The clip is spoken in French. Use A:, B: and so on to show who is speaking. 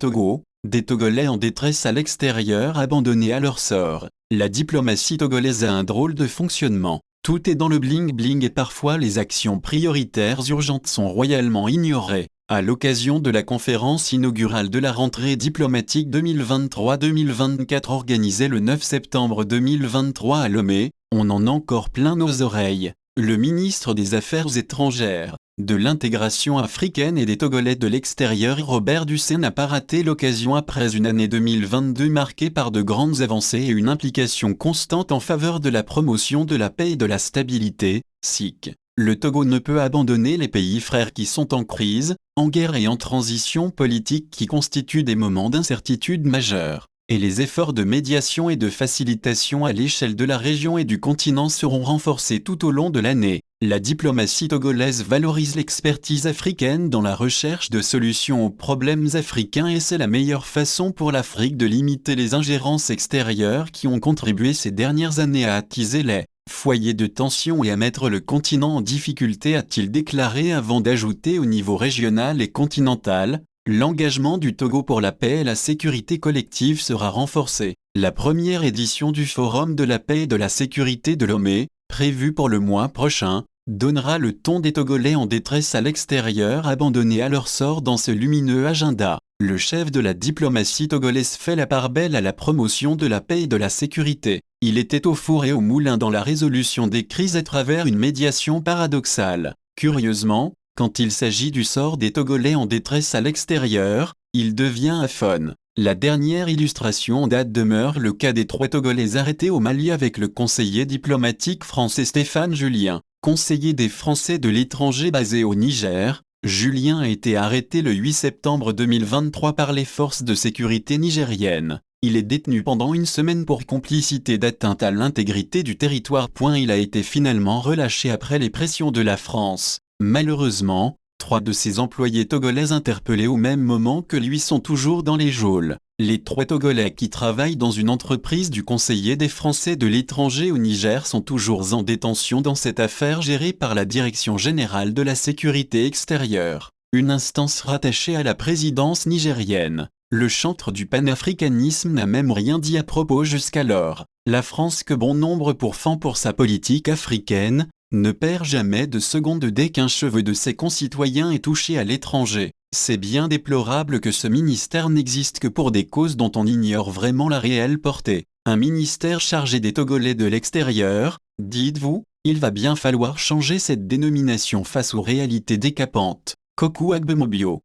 A: Togo, des Togolais en détresse à l'extérieur abandonnés à leur sort. La diplomatie togolaise a un drôle de fonctionnement. Tout est dans le bling-bling et parfois les actions prioritaires urgentes sont royalement ignorées. À l'occasion de la conférence inaugurale de la rentrée diplomatique 2023-2024 organisée le 9 septembre 2023 à Lomé, on en a encore plein nos oreilles. Le ministre des Affaires étrangères, de l'intégration africaine et des Togolais de l'extérieur Robert Dussey n'a pas raté l'occasion après une année 2022 marquée par de grandes avancées et une implication constante en faveur de la promotion de la paix et de la stabilité, SIC. Le Togo ne peut abandonner les pays frères qui sont en crise, en guerre et en transition politique qui constituent des moments d'incertitude majeure. Et les efforts de médiation et de facilitation à l'échelle de la région et du continent seront renforcés tout au long de l'année. La diplomatie togolaise valorise l'expertise africaine dans la recherche de solutions aux problèmes africains et c'est la meilleure façon pour l'Afrique de limiter les ingérences extérieures qui ont contribué ces dernières années à attiser les foyers de tension et à mettre le continent en difficulté, a-t-il déclaré avant d'ajouter au niveau régional et continental. L'engagement du Togo pour la paix et la sécurité collective sera renforcé. La première édition du Forum de la paix et de la sécurité de Lomé, prévue pour le mois prochain, donnera le ton des Togolais en détresse à l'extérieur abandonnés à leur sort dans ce lumineux agenda. Le chef de la diplomatie togolaise fait la part belle à la promotion de la paix et de la sécurité. Il était au four et au moulin dans la résolution des crises à travers une médiation paradoxale. Curieusement, quand il s'agit du sort des Togolais en détresse à l'extérieur, il devient aphone. La dernière illustration en date demeure le cas des 3 Togolais arrêtés au Mali avec le conseiller diplomatique français Stéphane Julien. Conseiller des Français de l'étranger basé au Niger, Julien a été arrêté le 8 septembre 2023 par les forces de sécurité nigériennes. Il est détenu pendant une semaine pour complicité d'atteinte à l'intégrité du territoire. Il a été finalement relâché après les pressions de la France. Malheureusement, 3 de ses employés togolais interpellés au même moment que lui sont toujours dans les geôles. Les 3 Togolais qui travaillent dans une entreprise du conseiller des Français de l'étranger au Niger sont toujours en détention dans cette affaire gérée par la Direction générale de la sécurité extérieure, une instance rattachée à la présidence nigérienne. Le chantre du panafricanisme n'a même rien dit à propos jusqu'alors. La France, que bon nombre pourfend pour sa politique africaine, ne perd jamais de seconde dès qu'un cheveu de ses concitoyens est touché à l'étranger. C'est bien déplorable que ce ministère n'existe que pour des causes dont on ignore vraiment la réelle portée. Un ministère chargé des Togolais de l'extérieur, dites-vous, il va bien falloir changer cette dénomination face aux réalités décapantes. Kokou Agbemobio.